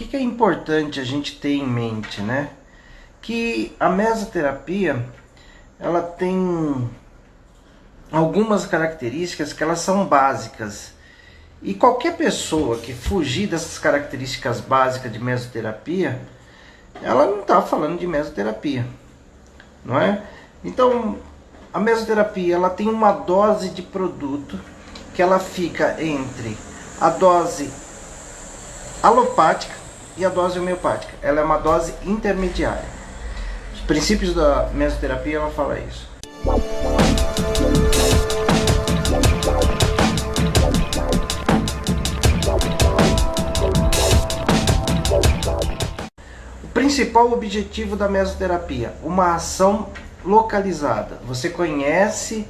que é importante a gente ter em mente, né? Que a mesoterapia, ela tem algumas características que elas são básicas. E qualquer pessoa que fugir dessas características básicas de mesoterapia, ela não está falando de mesoterapia, não é? Então, a mesoterapia, ela tem uma dose de produto que ela fica entre a dose alopática e a dose homeopática. Ela é uma dose intermediária. Os princípios da mesoterapia, ela fala isso. O principal objetivo da mesoterapia, uma ação localizada. Você conhece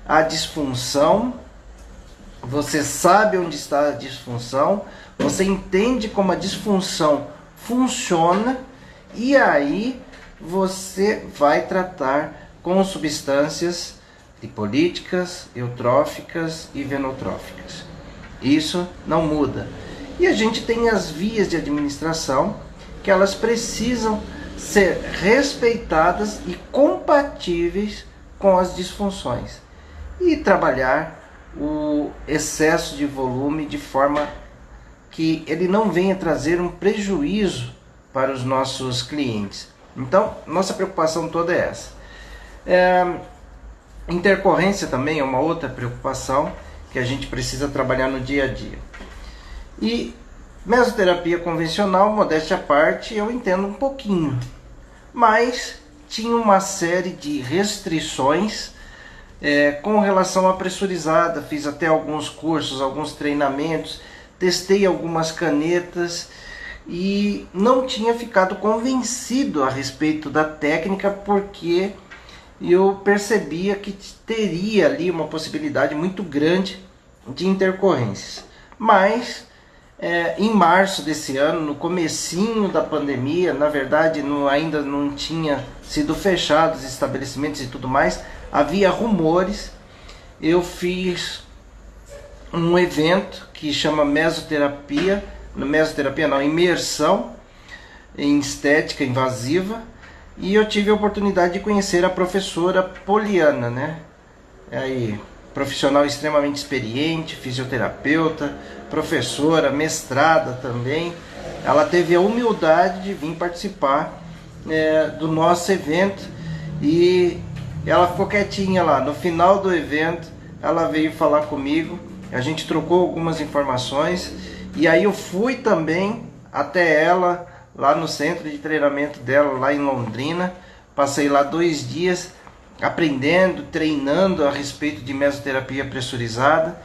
a disfunção, você sabe onde está a disfunção, você entende como a disfunção funciona e aí você vai tratar com substâncias lipolíticas, eutróficas e venotróficas. Isso não muda. E a gente tem as vias de administração que elas precisam ser respeitadas e compatíveis com as disfunções e trabalhar o excesso de volume de forma que ele não venha trazer um prejuízo para os nossos clientes. Então, nossa preocupação toda é essa. Intercorrência também é uma outra preocupação que a gente precisa trabalhar no dia a dia. E mesoterapia convencional, modéstia à parte, eu entendo um pouquinho, mas tinha uma série de restrições com relação à pressurizada. Fiz até alguns cursos, alguns treinamentos, testei algumas canetas e não tinha ficado convencido a respeito da técnica, porque eu percebia que teria ali uma possibilidade muito grande de intercorrências. Mas em março desse ano, no comecinho da pandemia, na verdade ainda não tinha sido fechados os estabelecimentos e tudo mais, havia rumores. Eu fiz um evento que chama mesoterapia não, imersão em estética invasiva, e eu tive a oportunidade de conhecer a professora Poliana, né? Aí, profissional extremamente experiente, fisioterapeuta, professora, mestrada também. Ela teve a humildade de vir participar do nosso evento e ela ficou quietinha lá. No final do evento, ela veio falar comigo, a gente trocou algumas informações e aí eu fui também até ela lá no centro de treinamento dela, lá em Londrina. Passei lá 2 dias aprendendo, treinando a respeito de mesoterapia pressurizada,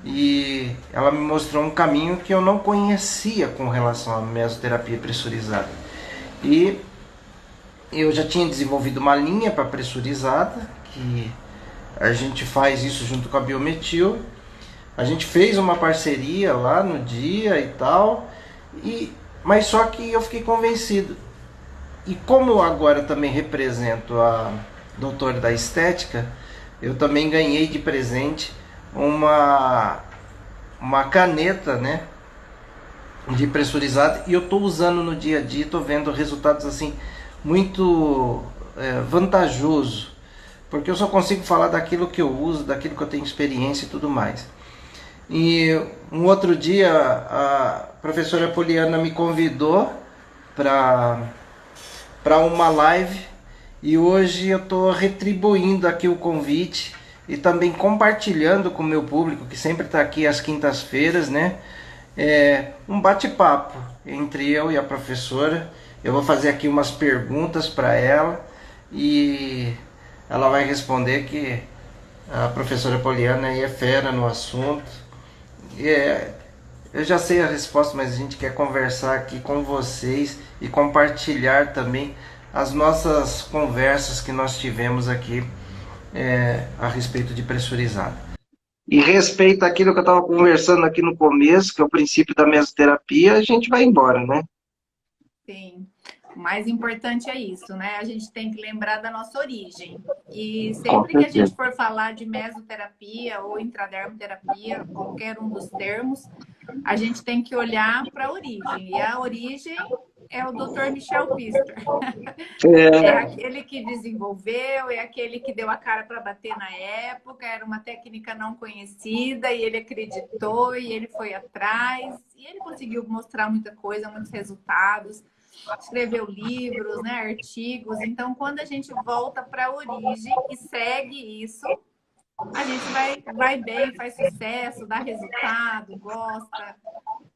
e ela me mostrou um caminho que eu não conhecia com relação à mesoterapia pressurizada. E eu já tinha desenvolvido uma linha para pressurizada, que a gente faz isso junto com a Biometil. A gente fez uma parceria lá no dia e tal, mas só que eu fiquei convencido. E como agora também represento a doutora da estética, eu também ganhei de presente uma caneta, né, de pressurizado, e eu estou usando no dia a dia, estou vendo resultados assim muito vantajoso, porque eu só consigo falar daquilo que eu uso, daquilo que eu tenho experiência e tudo mais. E um outro dia a professora Poliana me convidou para uma live, e hoje eu estou retribuindo aqui o convite e também compartilhando com o meu público, que sempre está aqui às quintas-feiras, né? Um bate-papo entre eu e a professora. Eu vou fazer aqui umas perguntas para ela e ela vai responder, que a professora Poliana aí é fera no assunto. Eu já sei a resposta, mas a gente quer conversar aqui com vocês e compartilhar também as nossas conversas que nós tivemos aqui a respeito de pressurizado. E respeito aquilo que eu estava conversando aqui no começo, que é o princípio da mesoterapia, a gente vai embora, né? Sim. O mais importante é isso, né? A gente tem que lembrar da nossa origem. E sempre que a gente for falar de mesoterapia ou intradermoterapia, qualquer um dos termos, a gente tem que olhar para a origem. E a origem é o Dr. Michel Pfister. É É, aquele que desenvolveu, é aquele que deu a cara para bater na época, era uma técnica não conhecida e ele acreditou e ele foi atrás e ele conseguiu mostrar muita coisa, muitos resultados, escreveu livros, né, artigos. Então, quando a gente volta para a origem e segue isso, a gente vai bem, faz sucesso, dá resultado, gosta.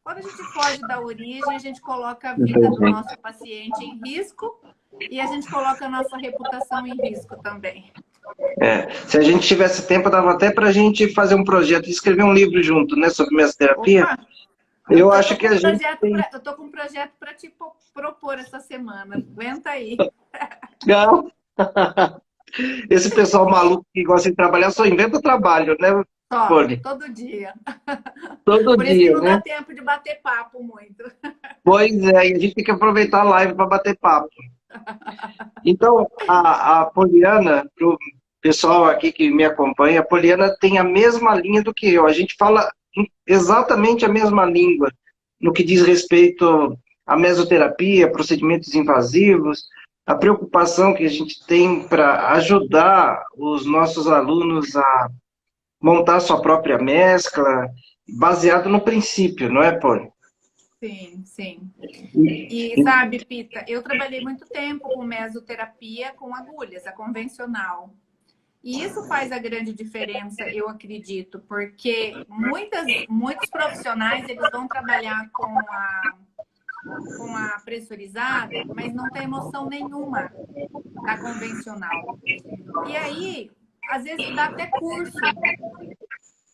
Quando a gente foge da origem, a gente coloca a vida do entendi. nosso paciente em risco e a gente coloca a nossa reputação em risco também. É, se a gente tivesse tempo, dava até para a gente fazer um projeto, escrever um livro junto, né, sobre mesoterapia. Opa, Eu acho que a gente eu tô com um projeto para te propor essa semana. Aguenta aí. Não. Esse pessoal maluco que gosta de trabalhar só inventa trabalho, né, Só, Poli? todo dia. Todo Por isso que dia, não dá né? tempo de bater papo muito. Pois é, e a gente tem que aproveitar a live para bater papo. Então, a Poliana, para o pessoal aqui que me acompanha, a Poliana tem a mesma linha do que eu. A gente fala exatamente a mesma língua no que diz respeito à mesoterapia, procedimentos invasivos, a preocupação que a gente tem para ajudar os nossos alunos a montar sua própria mescla, baseado no princípio, não é, Poli? Sim, sim. E sabe, Pita, eu trabalhei muito tempo com mesoterapia com agulhas, a convencional. E isso faz a grande diferença, eu acredito, porque muitos profissionais eles vão trabalhar com a pressurizada, mas não tem emoção nenhuma da convencional. E aí, às vezes dá até curso,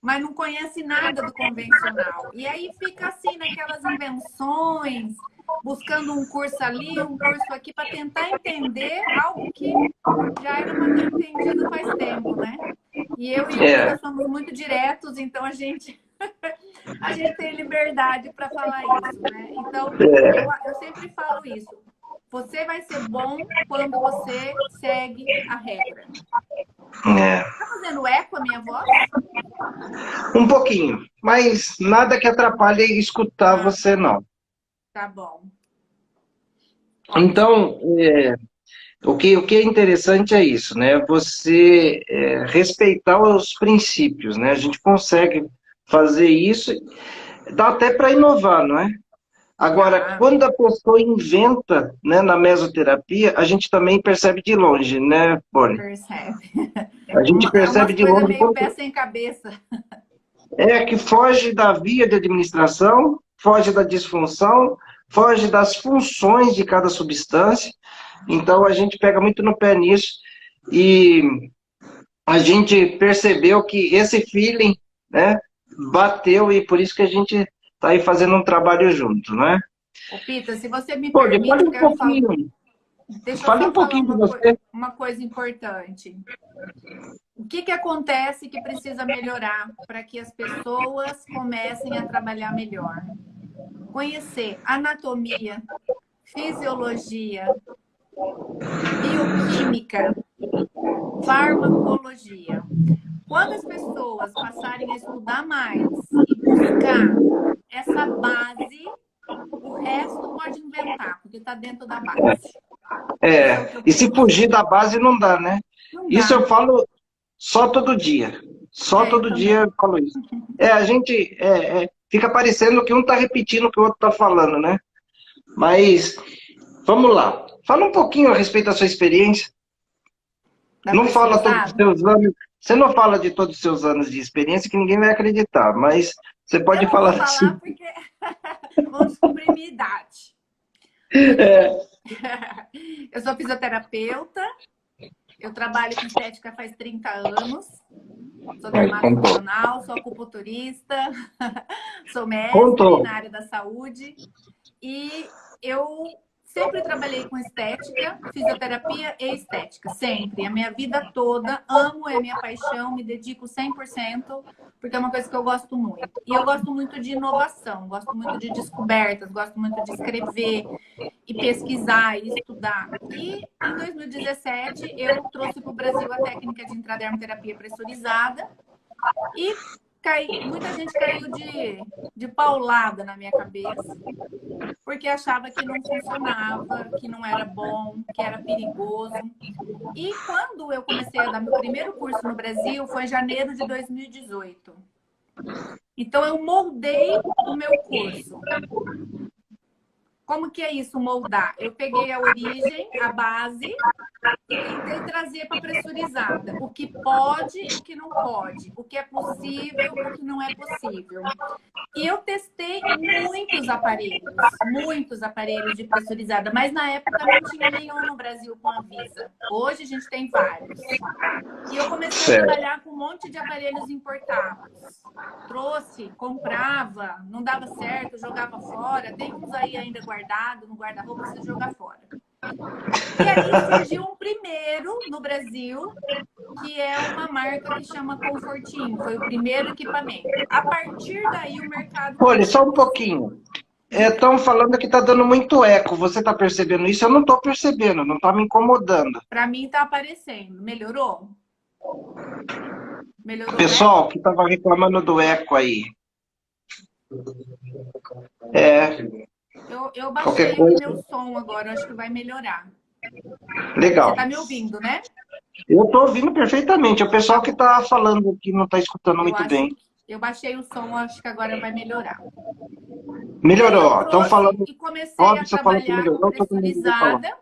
mas não conhece nada do convencional. E aí fica assim naquelas invenções, buscando um curso ali, um curso aqui, para tentar entender algo que já era para ter entendido faz tempo, né? E eu e o Pita É, somos muito diretos, então a gente tem liberdade para falar isso, né? Então, eu sempre falo isso. Você vai ser bom quando você segue a regra. é. Tá fazendo eco a minha voz? Um pouquinho, mas nada que atrapalhe escutar Ah, você, não. tá bom. Ótimo. Então, o que é interessante é isso, né? Você respeitar os princípios, né? A gente consegue fazer isso, dá até para inovar, não é? Agora, Tá, quando a pessoa inventa, né, na mesoterapia, a gente também percebe de longe, né, Bonnie? percebe. A gente É percebe umas de coisas longe meio pé quanto sem cabeça. é que foge da via de administração, foge da disfunção, foge das funções de cada substância. Então, a gente pega muito no pé nisso e a gente percebeu que esse feeling, né, bateu e por isso que a gente está aí fazendo um trabalho junto, né? Ô, Pita, se você me Pô, permite, eu quero falar. Deixa eu fale só um falar pouquinho de você. uma coisa importante. O que acontece que precisa melhorar para que as pessoas comecem a trabalhar melhor? Conhecer anatomia, fisiologia, bioquímica, farmacologia. Quando as pessoas passarem a estudar mais e buscar essa base, o resto pode inventar, porque está dentro da base. Isso é o que eu E se penso. fugir da base não dá, né? Não Isso eu dá. falo só todo dia. Só Eu todo dia também. eu falo isso. A gente fica parecendo que um está repetindo o que o outro está falando, né? Mas vamos lá. Fala um pouquinho a respeito da sua experiência. Da Não fala todos os pressurizada? seus anos. Você não fala de todos os seus anos de experiência que ninguém vai acreditar, mas você Eu pode não vou falar falar assim. porque vão descobrir minha idade. É, Eu sou fisioterapeuta, eu trabalho com estética faz 30 anos, sou contou. dermatofuncional, sou acupunturista, sou mestre Contou. na área da saúde e eu sempre trabalhei com estética, fisioterapia e estética, sempre. A minha vida toda, amo, é a minha paixão, me dedico 100%, porque é uma coisa que eu gosto muito. E eu gosto muito de inovação, gosto muito de descobertas, gosto muito de escrever e pesquisar e estudar. E em 2017 eu trouxe para o Brasil a técnica de intradermoterapia pressurizada e Muita gente caiu de paulada na minha cabeça, porque achava que não funcionava, que não era bom, que era perigoso. E quando eu comecei a dar meu primeiro curso no Brasil, foi em janeiro de 2018. Então, eu moldei o meu curso. Como que é isso, moldar? Eu peguei a origem, a base, e tentei trazer para pressurizada. O que pode, o que não pode. O que é possível, o que não é possível. E eu testei muitos aparelhos de pressurizada, mas na época não tinha nenhum no Brasil com Anvisa. Hoje a gente tem vários. E eu comecei a trabalhar com um monte de aparelhos importados. Trouxe, comprava, não dava certo, jogava fora. Tem uns aí ainda guardados no guarda-roupa, você joga fora. E aí surgiu um primeiro no Brasil, que é uma marca que chama Confortinho. Foi o primeiro equipamento. A partir daí o mercado... Olha, só um pouquinho. Estão falando que está dando muito eco. Você está percebendo isso? Eu não estou percebendo, não está me incomodando. Para mim está aparecendo. Melhorou? Melhorou, pessoal, que estava reclamando do eco aí. Eu baixei aqui meu som agora, acho que vai melhorar. Legal. Você está me ouvindo, né? Eu estou ouvindo perfeitamente. O pessoal que está falando que não está escutando muito bem. Eu baixei o som, acho que agora vai melhorar. Melhorou. Estão falando. E comecei a trabalhar com pressurizada.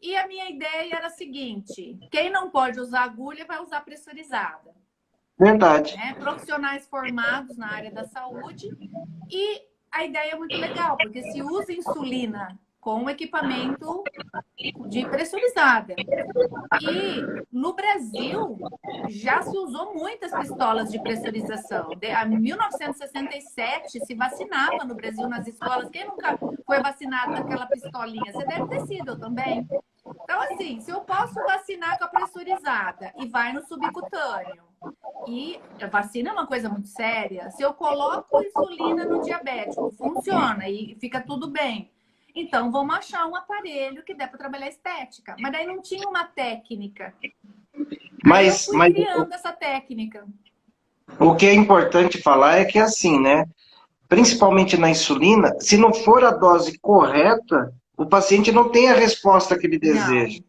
E a minha ideia era a seguinte: quem não pode usar agulha vai usar pressurizada. Verdade. Profissionais formados na área da saúde. E a ideia é muito legal, porque se usa insulina com equipamento de pressurizada. E no Brasil já se usou muitas pistolas de pressurização. Em 1967 se vacinava no Brasil nas escolas. Quem nunca foi vacinado com aquela pistolinha? Você deve ter sido, eu também. Então, assim, se eu posso vacinar com a pressurizada e vai no subcutâneo, e a vacina é uma coisa muito séria, se eu coloco insulina no diabético, funciona e fica tudo bem. Então, vamos achar um aparelho que dê para trabalhar estética. Mas daí não tinha uma técnica. Mas eu fui criando essa técnica. O que é importante falar é que, assim, né? Principalmente na insulina, se não for a dose correta, o paciente não tem a resposta que ele deseja.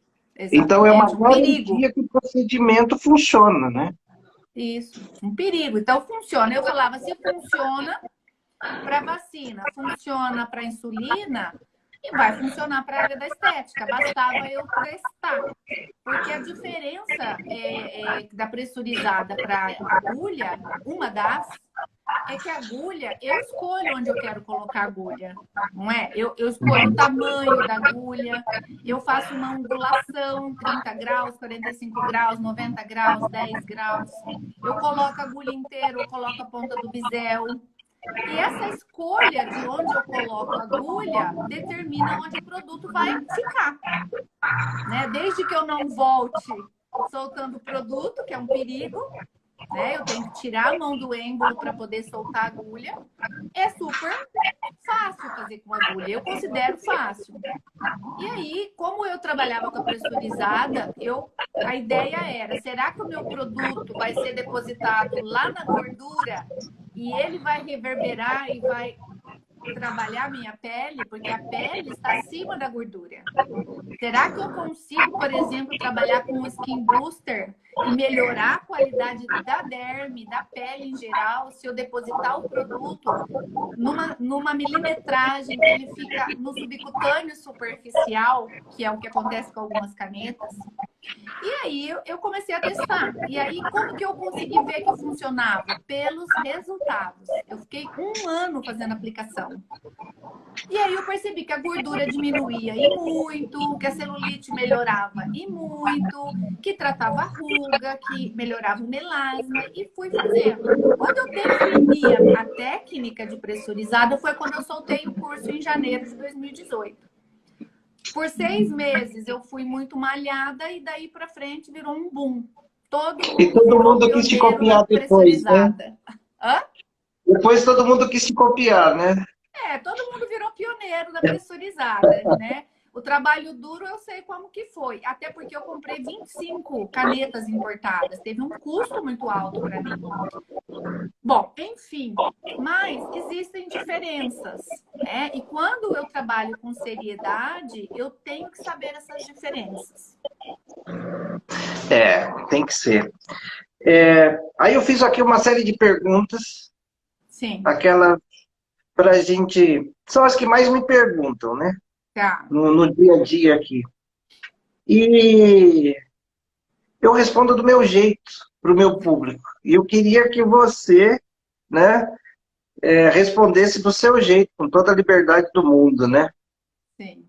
Então, é uma garantia que o procedimento funciona, né? Isso, um perigo. Então, funciona. Eu falava, se funciona para vacina, funciona para insulina, e vai funcionar para a área da estética. Bastava eu testar. Porque a diferença da pressurizada para agulha, uma das, é que a agulha, eu escolho onde eu quero colocar a agulha, não é? Eu escolho o tamanho da agulha, eu faço uma angulação, 30 graus, 45 graus, 90 graus, 10 graus. Eu coloco a agulha inteira, eu coloco a ponta do bisel. E essa escolha de onde eu coloco a agulha determina onde o produto vai ficar. Né? Desde que eu não volte soltando o produto, que é um perigo, né? Eu tenho que tirar a mão do êmbolo para poder soltar a agulha. É super fácil fazer com agulha, eu considero fácil. E aí, como eu trabalhava com a pressurizada, a ideia era, será que o meu produto vai ser depositado lá na gordura e ele vai reverberar e vai trabalhar a minha pele? Porque a pele está acima da gordura. Será que eu consigo, por exemplo, trabalhar com um skin booster e melhorar a qualidade da derme, da pele em geral, se eu depositar o produto numa milimetragem que ele fica no subcutâneo superficial, que é o que acontece com algumas canetas? E aí eu comecei a testar. E aí, como que eu consegui ver que funcionava? Pelos resultados. Eu fiquei 1 ano fazendo aplicação. E aí eu percebi que a gordura diminuía e muito, que a celulite melhorava e muito, que tratava a ruga, que melhorava o melasma, e fui fazendo. Quando eu defini a técnica de pressurizada foi quando eu soltei o curso em janeiro de 2018. Por 6 meses eu fui muito malhada e daí pra frente virou um boom. Todo mundo quis te copiar depois, né? Hã? Depois todo mundo quis te copiar, né? Todo mundo virou pioneiro da pressurizada, né? O trabalho duro eu sei como que foi. Até porque eu comprei 25 canetas importadas. Teve um custo muito alto para mim. Bom, enfim, mas existem diferenças, né? E quando eu trabalho com seriedade, eu tenho que saber essas diferenças. Tem que ser. Aí eu fiz aqui uma série de perguntas, Sim, aquela pra gente. São as que mais me perguntam, né? tá. No dia a dia aqui. E eu respondo do meu jeito para o meu público. E eu queria que você, né, respondesse do seu jeito, com toda a liberdade do mundo, né? Sim.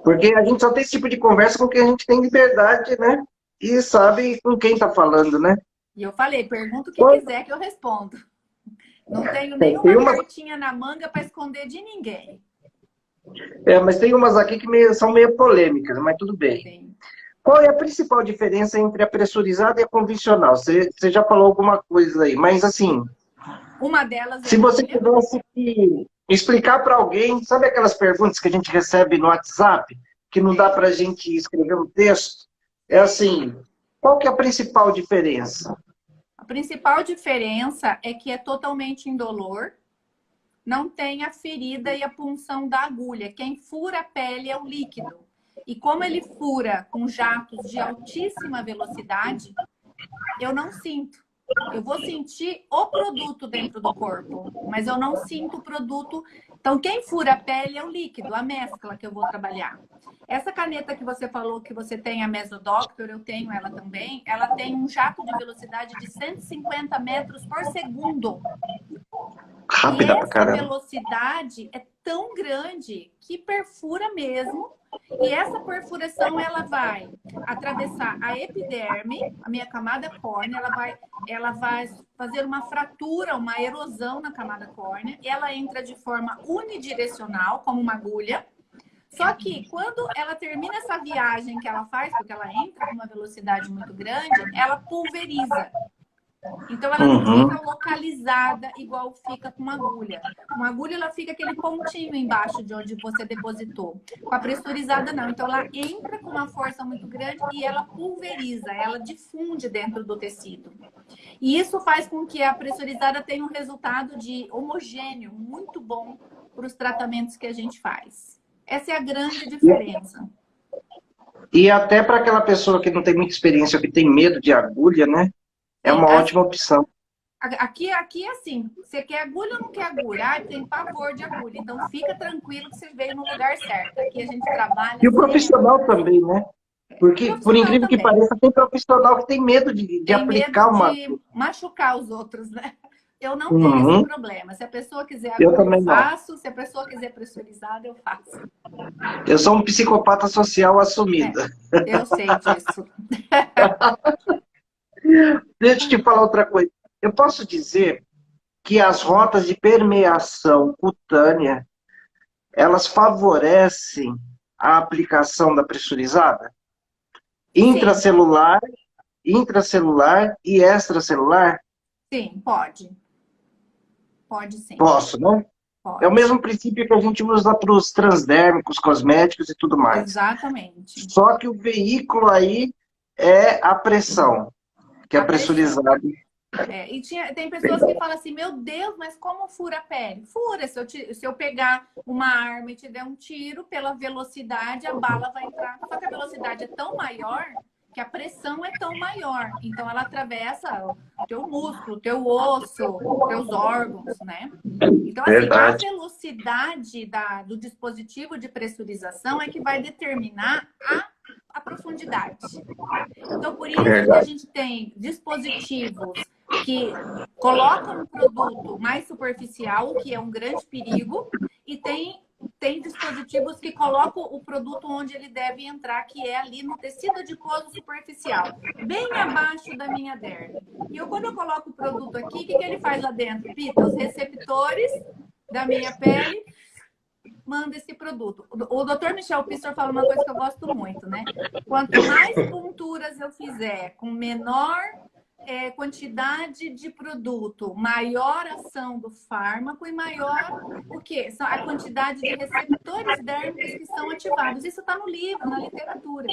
Porque a gente só tem esse tipo de conversa com quem a gente tem liberdade, né? E sabe com quem está falando, né? E eu falei, pergunta o que Bom, quiser que eu respondo. Não tenho tem nenhuma uma, cartinha na manga para esconder de ninguém. mas tem umas aqui que são meio polêmicas, mas tudo bem. Sim. Qual é a principal diferença entre a pressurizada e a convencional? Você já falou alguma coisa aí, mas assim, Uma delas é se você agulha. tivesse que explicar para alguém, sabe aquelas perguntas que a gente recebe no WhatsApp, que não dá para a gente escrever um texto? É assim, qual que é a principal diferença? A principal diferença é que é totalmente indolor, não tem a ferida e a punção da agulha. Quem fura a pele é o líquido. E como ele fura com jatos de altíssima velocidade, eu não sinto. Eu vou sentir o produto dentro do corpo, mas eu não sinto o produto. Então, quem fura a pele é o líquido, a mescla que eu vou trabalhar. Essa caneta que você falou que você tem, a Mesodoctor, eu tenho ela também, ela tem um jato de velocidade de 150 metros por segundo. E Rápida pra essa caramba. velocidade é tão grande que perfura mesmo. E essa perfuração, ela vai atravessar a epiderme, a minha camada córnea, ela vai fazer uma fratura, uma erosão na camada córnea. Ela entra de forma unidirecional, como uma agulha. Só que quando ela termina essa viagem que ela faz, porque ela entra com uma velocidade muito grande, ela pulveriza. Então, ela não Uhum. fica localizada igual fica com uma agulha. Uma agulha, ela fica aquele pontinho embaixo de onde você depositou. Com a pressurizada, não. Então, ela entra com uma força muito grande e ela pulveriza, ela difunde dentro do tecido. E isso faz com que a pressurizada tenha um resultado de homogêneo, muito bom para os tratamentos que a gente faz. Essa é a grande diferença. E até para aquela pessoa que não tem muita experiência, ou que tem medo de agulha, né? É Sim, uma ótima opção. aqui é assim, você quer agulha ou não quer agulha? Ai, tem pavor de agulha. Então fica tranquilo que você veio no lugar certo. Aqui a gente trabalha E o sem profissional agulha. também, né? O Porque, por profissional incrível que também. pareça, tem profissional que tem medo de Tem aplicar medo uma. de machucar os outros, né? Eu não tenho esse Uhum. problema. Se a pessoa quiser Eu agulha, eu também não. faço. Se a pessoa quiser pressurizada, eu faço. Eu sou um psicopata social assumido. É, eu sei disso. Deixa eu te falar outra coisa. Eu posso dizer que as rotas de permeação cutânea, elas favorecem a aplicação da pressurizada? Sim, Intracelular, intracelular e extracelular? sim, pode. Pode sim. Posso, né? É o Pode. mesmo princípio que a gente usa para os transdérmicos, cosméticos e tudo mais. Exatamente. Só que o veículo aí é a pressão, que é A pressão. pressurizada. E tem pessoas que falam assim, meu Deus, mas como fura a pele? Fura, se eu pegar uma arma e te der um tiro, pela velocidade, a bala vai entrar. Só que a velocidade é tão maior que a pressão é tão maior. Então, ela atravessa o teu músculo, o teu osso, teus órgãos, né? Então, assim, a Verdade. velocidade do dispositivo de pressurização é que vai determinar a profundidade. Então, por isso que a Verdade. gente tem dispositivos que colocam um produto mais superficial, o que é um grande perigo, e tem dispositivos que colocam o produto onde ele deve entrar, que é ali no tecido adiposo superficial, bem abaixo da minha derme. E quando eu coloco o produto aqui, o que ele faz lá dentro? Pita, os receptores da minha pele manda esse produto. O Dr. Michel Pfister fala uma coisa que eu gosto muito, né? Quanto mais punturas eu fizer com menor quantidade de produto, maior ação do fármaco e maior o quê? A quantidade de receptores dérmicos que são ativados. Isso está no livro, na literatura.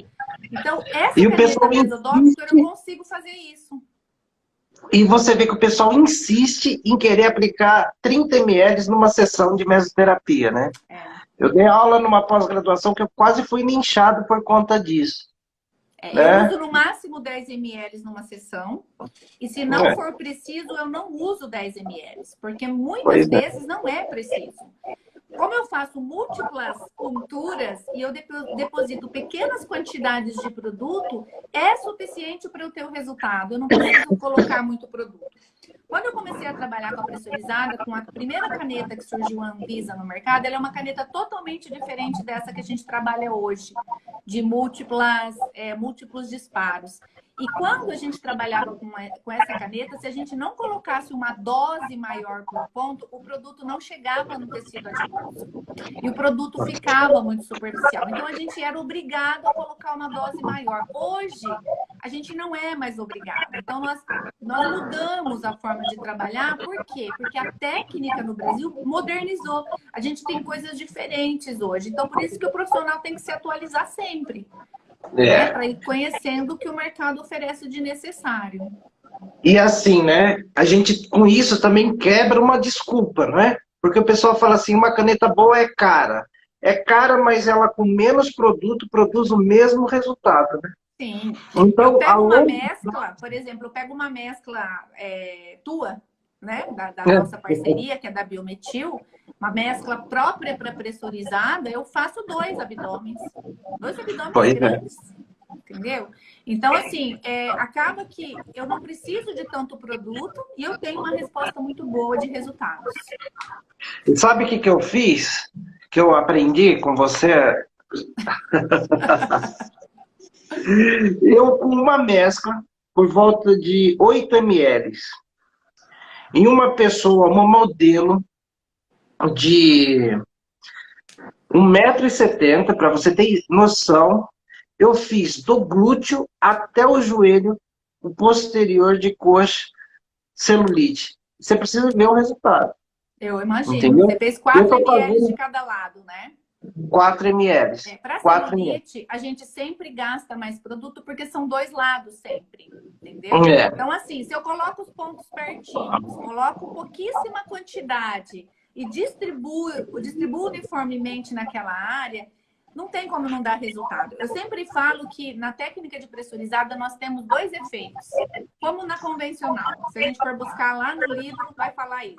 Então, essa E o caneta pessoal Mesodoxicor, eu consigo fazer isso. E você vê que o pessoal insiste em querer aplicar 30 ml numa sessão de mesoterapia, né? Eu dei aula numa pós-graduação que eu quase fui linchado por conta disso. Eu uso no máximo 10 ml numa sessão. E se não for preciso, eu não uso 10 ml. Porque muitas vezes não é preciso. Como eu faço múltiplas culturas e eu deposito pequenas quantidades de produto, é suficiente para eu ter o resultado. Eu não preciso colocar muito produto. Quando eu comecei a trabalhar com a pressurizada, com a primeira caneta que surgiu a Anvisa no mercado, ela é uma caneta totalmente diferente dessa que a gente trabalha hoje, de múltiplos disparos. E quando a gente trabalhava com essa caneta, se a gente não colocasse uma dose maior por ponto, o produto não chegava no tecido adiposo. E o produto ficava muito superficial. Então, a gente era obrigado a colocar uma dose maior. Hoje, a gente não é mais obrigado. Então, nós mudamos a forma de trabalhar. Por quê? Porque a técnica no Brasil modernizou. A gente tem coisas diferentes hoje. Então, por isso que o profissional tem que se atualizar sempre. Para ir conhecendo o que o mercado oferece de necessário. E assim, né? A gente com isso também quebra uma desculpa, não é? Porque o pessoal fala assim, uma caneta boa é cara. É cara, mas ela com menos produto produz o mesmo resultado, né? Sim. Então, eu pego uma mescla, por exemplo, eu pego uma mescla tua, né? Da nossa parceria, que é da Biometil, uma mescla própria para pressurizada, eu faço 2 abdômenes. 2 abdômenes grandes. Entendeu? Então, assim, acaba que eu não preciso de tanto produto e eu tenho uma resposta muito boa de resultados. E sabe o que eu fiz? Que eu aprendi com você? Eu com uma mescla por volta de 8 ml. Em uma pessoa, uma modelo de 1,70 m, para você ter noção, eu fiz do glúteo até o joelho, o posterior de coxa, celulite. Você precisa ver o resultado. Eu imagino. Entendeu? Você fez 4 ml de cada lado, né? 4 ml. Para celulite, a gente sempre gasta mais produto porque são 2 lados sempre, entendeu? Então, assim, se eu coloco os pontos pertinhos, coloco pouquíssima quantidade e distribuo uniformemente naquela área, não tem como não dar resultado. Eu sempre falo que na técnica de pressurizada nós temos 2 efeitos, como na convencional. Se a gente for buscar lá no livro, vai falar isso.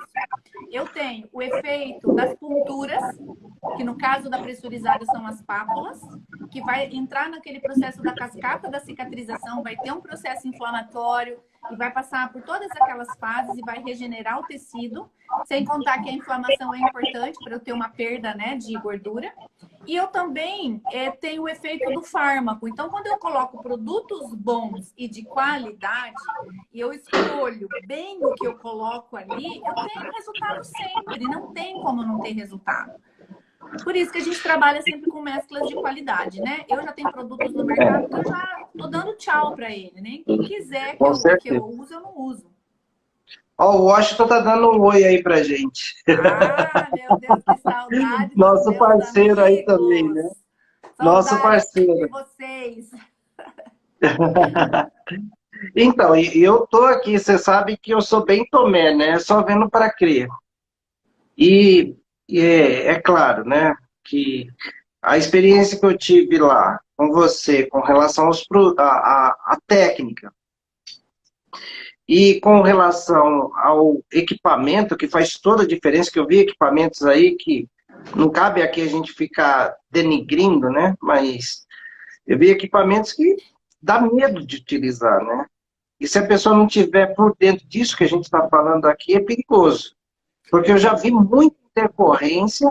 Eu tenho o efeito das punturas, que no caso da pressurizada são as pápulas, que vai entrar naquele processo da cascata da cicatrização, vai ter um processo inflamatório e vai passar por todas aquelas fases e vai regenerar o tecido, sem contar que a inflamação é importante para eu ter uma perda, né, de gordura. E eu também tenho o efeito do fármaco. Então, quando eu coloco produtos bons e de qualidade, e eu escolho bem o que eu coloco ali, eu tenho resultado sempre. Não tem como não ter resultado. Por isso que a gente trabalha sempre com mesclas de qualidade, né? Eu já tenho produtos no mercado que eu já tô dando tchau para ele, né? Quem quiser que eu use, eu não uso. Ó, o Washington tá dando um oi aí pra gente. Ah, meu Deus, que saudade. Nosso parceiro aí também, né? Nosso parceiro. De vocês. Então, eu tô aqui, você sabe que eu sou bem Tomé, né? Só vendo para crer. E é claro, né? Que a experiência que eu tive lá com você, com relação à técnica, e com relação ao equipamento, que faz toda a diferença, que eu vi equipamentos aí que não cabe aqui a gente ficar denigrindo, né? Mas eu vi equipamentos que dá medo de utilizar, né? E se a pessoa não tiver por dentro disso que a gente está falando aqui, é perigoso. Porque eu já vi muita intercorrência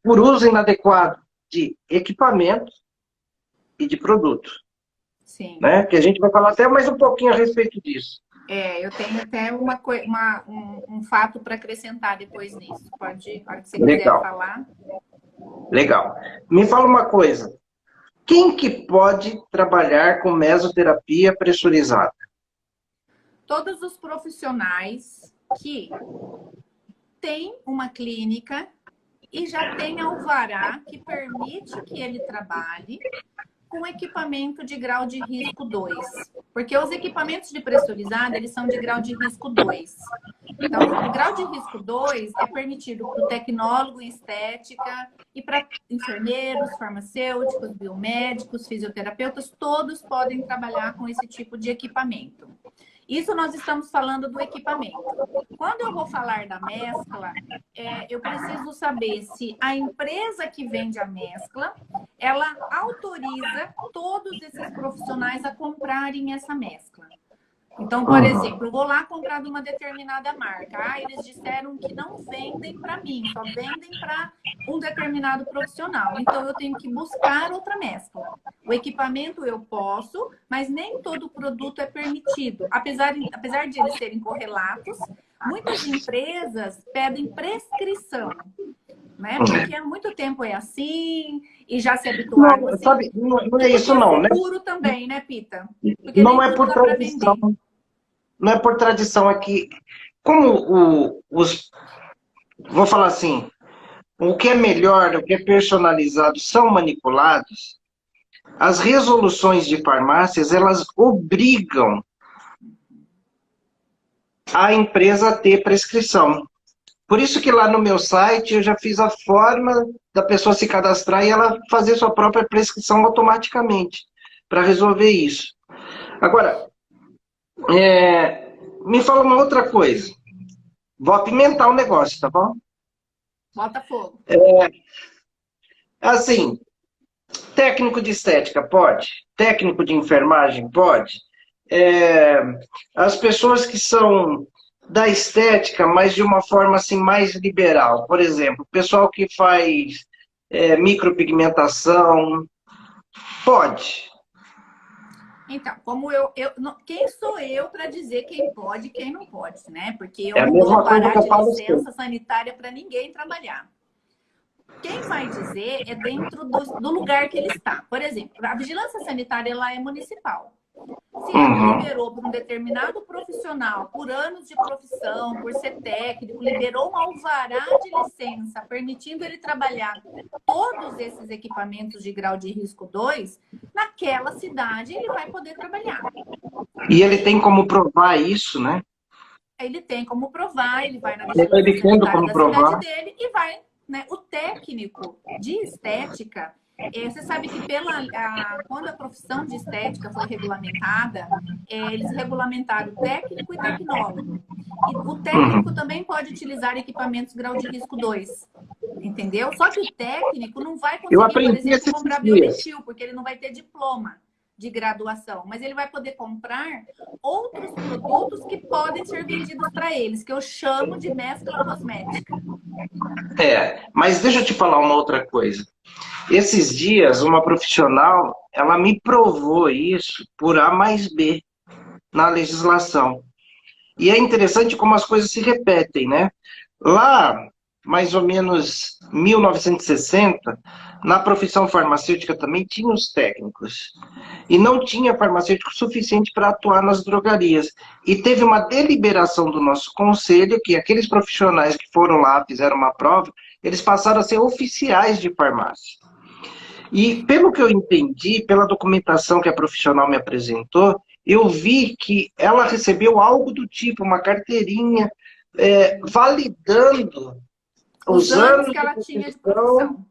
por uso inadequado de equipamento e de produto. Sim. Né? Que a gente vai falar até mais um pouquinho a respeito disso. Eu tenho até um fato para acrescentar depois nisso. Pode, a hora que você quiser falar. Legal. Me fala uma coisa. Quem que pode trabalhar com mesoterapia pressurizada? todos os profissionais que têm uma clínica e já tem alvará que permite que ele trabalhe com equipamento de grau de risco 2. Porque os equipamentos de pressurizado, eles são de grau de risco 2. Então, o grau de risco 2 é permitido para o tecnólogo em estética e para enfermeiros, farmacêuticos, biomédicos, fisioterapeutas, todos podem trabalhar com esse tipo de equipamento. Isso nós estamos falando do equipamento. Quando eu vou falar da mescla, eu preciso saber se a empresa que vende a mescla, ela autoriza todos esses profissionais a comprarem essa mescla. Então, por exemplo, eu vou lá comprar de uma determinada marca. Ah, eles disseram que não vendem para mim, só vendem para um determinado profissional. Então, eu tenho que buscar outra mescla. O equipamento eu posso, mas nem todo produto é permitido. Apesar de eles serem correlatos, muitas empresas pedem prescrição, né? Porque há muito tempo é assim e já se habituaram assim. Sabe, não é isso não, né? Seguro também, né, Pita? Porque Não nem é tudo por dá pra tradição. vender. Não é por tradição aqui. Como vou falar assim, o que é melhor, o que é personalizado são manipulados, as resoluções de farmácias, elas obrigam a empresa a ter prescrição. Por isso que lá no meu site eu já fiz a forma da pessoa se cadastrar e ela fazer sua própria prescrição automaticamente, para resolver isso. Agora, me fala uma outra coisa. Vou apimentar o negócio, tá bom? Bota fogo. Assim, técnico de estética pode? Técnico de enfermagem pode? As pessoas que são da estética, mas de uma forma assim mais liberal. Por exemplo, o pessoal que faz micropigmentação, pode. Então, quem sou eu para dizer quem pode e quem não pode, né? Porque eu É a não mesma dou coisa parar que eu de falo licença sanitária para ninguém trabalhar. Quem vai dizer é dentro do lugar que ele está. Por exemplo, a vigilância sanitária ela é municipal. Se ele liberou para um determinado profissional, por anos de profissão, por ser técnico, liberou um alvará de licença, permitindo ele trabalhar todos esses equipamentos de grau de risco 2, naquela cidade ele vai poder trabalhar. E ele tem como provar isso, né? Ele tem como provar, ele vai na Ele vigilância tem sanitária como da provar. cidade dele e vai, né? O técnico de estética, você sabe que quando a profissão de estética foi regulamentada, eles regulamentaram técnico e tecnólogo. E o técnico também pode utilizar equipamentos grau de risco 2. Entendeu? Só que o técnico não vai conseguir, por exemplo, comprar biometil, porque ele não vai ter diploma de graduação, mas ele vai poder comprar outros produtos que podem ser vendidos para eles, que eu chamo de mescla cosmética. Mas deixa eu te falar uma outra coisa. Esses dias, uma profissional, ela me provou isso por A mais B na legislação. E é interessante como as coisas se repetem, né? Lá, mais ou menos 1960, na profissão farmacêutica também tinha os técnicos. E não tinha farmacêutico suficiente para atuar nas drogarias. E teve uma deliberação do nosso conselho que aqueles profissionais que foram lá, fizeram uma prova, eles passaram a ser oficiais de farmácia. E pelo que eu entendi, pela documentação que a profissional me apresentou, eu vi que ela recebeu algo do tipo, uma carteirinha, validando os anos que ela tinha de profissão.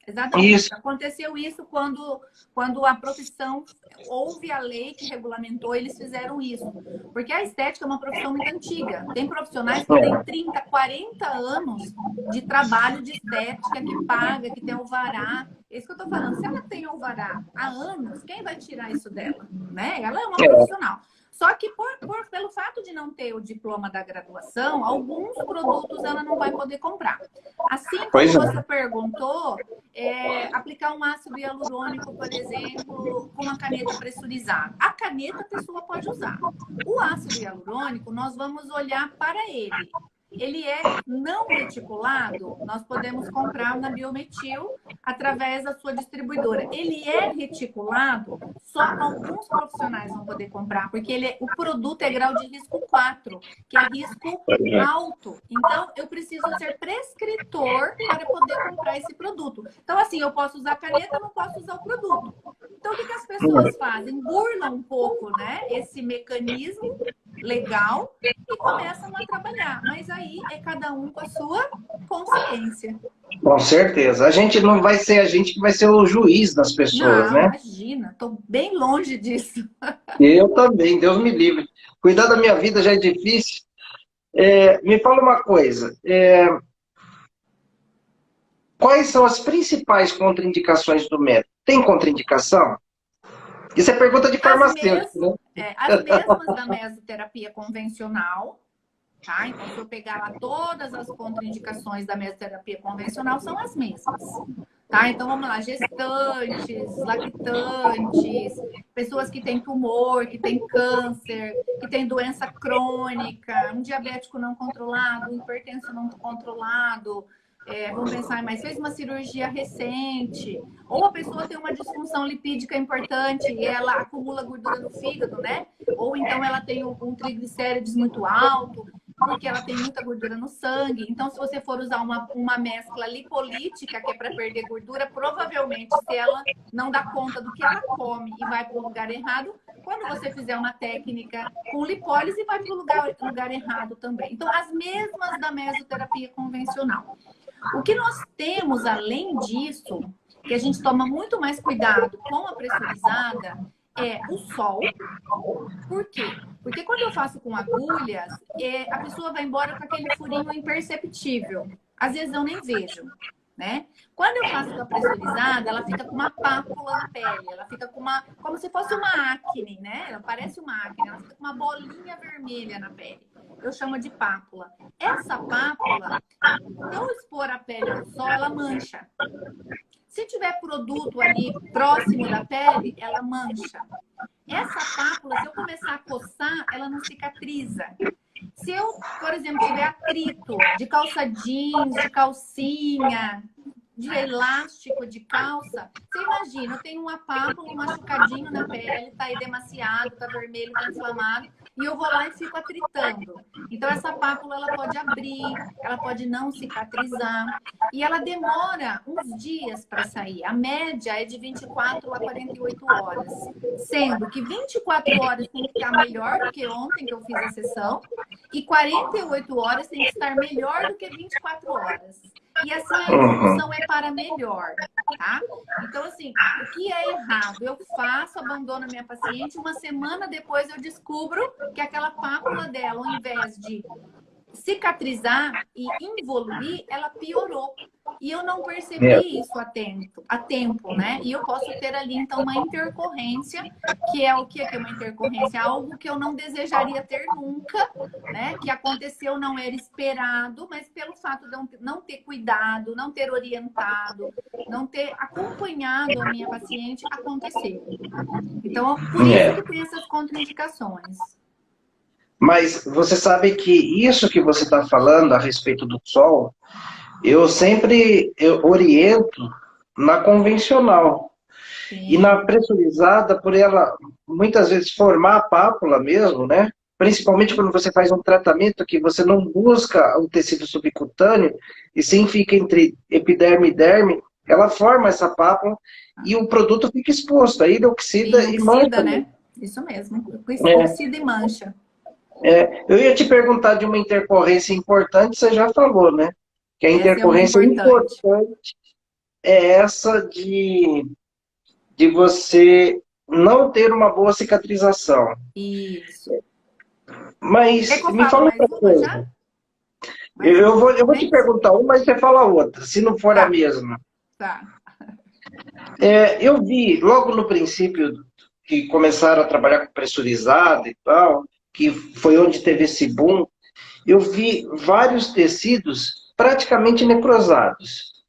Exatamente. Isso. Aconteceu isso quando a profissão, houve a lei que regulamentou, eles fizeram isso. Porque a estética é uma profissão muito antiga. Tem profissionais que têm 30, 40 anos de trabalho de estética, que paga, que tem alvará. É isso que eu estou falando. Se ela tem alvará há anos, quem vai tirar isso dela? Né? Ela é uma profissional. Só que pelo fato de não ter o diploma da graduação, alguns produtos ela não vai poder comprar. Assim como você perguntou, aplicar um ácido hialurônico, por exemplo, com uma caneta pressurizada. A caneta a pessoa pode usar. O ácido hialurônico, nós vamos olhar para ele. Ele é não reticulado, nós podemos comprar na Biometil através da sua distribuidora. Ele é reticulado, só alguns profissionais vão poder comprar, porque o produto é grau de risco 4, que é risco alto. Então, eu preciso ser prescritor para poder comprar esse produto. Então, assim, eu posso usar caneta, não posso usar o produto. Então, o que as pessoas fazem? Burlam um pouco, né, esse mecanismo legal e começam a trabalhar. Mas aí é cada um com a sua consciência. Com certeza. A gente não vai ser a gente que vai ser o juiz das pessoas, Não, né? imagina, estou bem longe disso. Eu também, Deus me livre. Cuidar da minha vida já é difícil. Me fala uma coisa. Quais são as principais contraindicações do método? Tem contraindicação? Isso é pergunta de farmacêutico, né? As mesmas da mesoterapia convencional, tá? Então, se eu pegar lá todas as contraindicações da mesoterapia convencional, são as mesmas. Tá? Então, vamos lá, gestantes, lactantes, pessoas que têm tumor, que têm câncer, que têm doença crônica, um diabético não controlado, um hipertenso não controlado, vamos pensar, mas fez uma cirurgia recente, ou a pessoa tem uma disfunção lipídica importante e ela acumula gordura no fígado, né? Ou então ela tem um triglicérides muito alto, porque ela tem muita gordura no sangue. Então, se você for usar uma mescla lipolítica, que é para perder gordura, provavelmente, se ela não dá conta do que ela come e vai para o lugar errado, quando você fizer uma técnica com lipólise, vai para o lugar errado também. Então, as mesmas da mesoterapia convencional. O que nós temos, além disso, que a gente toma muito mais cuidado com a pressurizada, é o sol. Por quê? Porque quando eu faço com agulhas, a pessoa vai embora com aquele furinho imperceptível. Às vezes eu nem vejo, né? Quando eu faço com a pressurizada, ela fica com uma pápula na pele, ela fica com como se fosse uma acne, né? Ela parece uma acne, ela fica com uma bolinha vermelha na pele. Eu chamo de pápula. Essa pápula, se eu expor a pele ao sol, ela mancha. Se tiver produto ali próximo da pele, ela mancha. Essa pápula, se eu começar a coçar, ela não cicatriza. Se eu, por exemplo, tiver atrito de calça jeans, de calcinha, de elástico de calça, você imagina, eu tenho uma pápula, um machucadinho na pele, tá edemaciado, tá vermelho, tá inflamado, e eu vou lá e fico atritando. Então, essa pápula, ela pode abrir, ela pode não cicatrizar, e ela demora uns dias para sair. A média é de 24 a 48 horas, sendo que 24 horas tem que estar melhor do que ontem que eu fiz a sessão, e 48 horas tem que estar melhor do que 24 horas. E assim a evolução é para melhor, tá? Então, assim, o que é errado? Eu faço, abandono a minha paciente, uma semana depois eu descubro que aquela pápula dela, ao invés de cicatrizar e involuir, ela piorou. E eu não percebi isso a tempo, né? E eu posso ter ali, então, uma intercorrência, que é o que é uma intercorrência? Algo que eu não desejaria ter nunca, né? Que aconteceu, não era esperado, mas pelo fato de eu não ter cuidado, não ter orientado, não ter acompanhado a minha paciente, aconteceu. Então, por isso que tem essas contraindicações. Mas você sabe que isso que você está falando a respeito do sol, eu sempre oriento na convencional. Sim. E na pressurizada, por ela muitas vezes formar a pápula mesmo, né? Principalmente quando você faz um tratamento que você não busca o tecido subcutâneo, e sim fica entre epiderme e derme, ela forma essa pápula e o produto fica exposto. Aí ele oxida e mancha. Né? Isso mesmo, oxida e mancha. Eu ia te perguntar de uma intercorrência importante, você já falou, né? Que a intercorrência importante é essa de você não ter uma boa cicatrização. Isso. Mas me fala outra coisa. Eu vou te perguntar uma, mas você fala outra, se não for a mesma. Tá. Eu vi, logo no princípio, que começaram a trabalhar com pressurizado e tal, que foi onde teve esse boom, eu vi vários tecidos praticamente necrosados.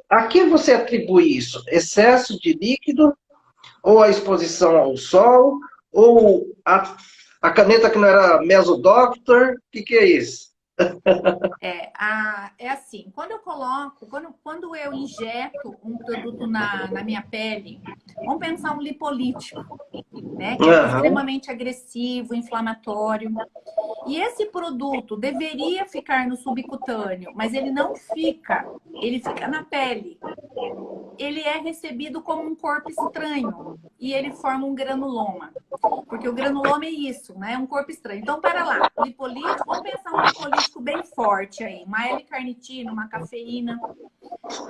A que você atribui isso? Excesso de líquido? Ou a exposição ao sol? Ou A caneta que não era Mesodoctor, o que é isso? É assim, quando eu injeto um produto na minha pele, vamos pensar um lipolítico, né? Que é Aham. extremamente agressivo, inflamatório. E esse produto deveria ficar no subcutâneo, mas ele não fica, ele fica na pele. Ele é recebido como um corpo estranho e ele forma um granuloma. Porque o granuloma é isso, né? É um corpo estranho. Então, para lá, lipolítico, vamos pensar um lipolítico bem forte aí. Uma L-carnitina, uma cafeína.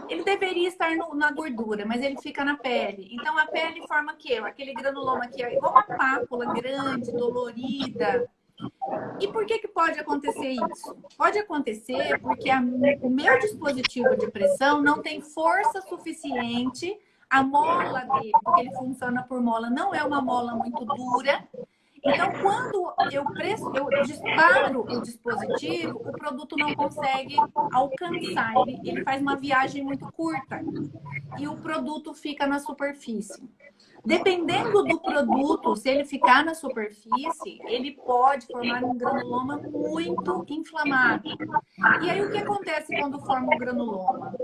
Ele deveria estar na gordura, mas ele fica na pele. Então, a pele forma o quê? Aquele granuloma aqui, igual uma pápula grande, dolorida. E por que pode acontecer isso? Pode acontecer porque o meu dispositivo de pressão não tem força suficiente, a mola dele, porque ele funciona por mola, não é uma mola muito dura. Então, quando eu disparo o dispositivo, o produto não consegue alcançar, ele faz uma viagem muito curta e o produto fica na superfície. Dependendo do produto, se ele ficar na superfície, ele pode formar um granuloma muito inflamado. E aí, o que acontece quando forma o granuloma?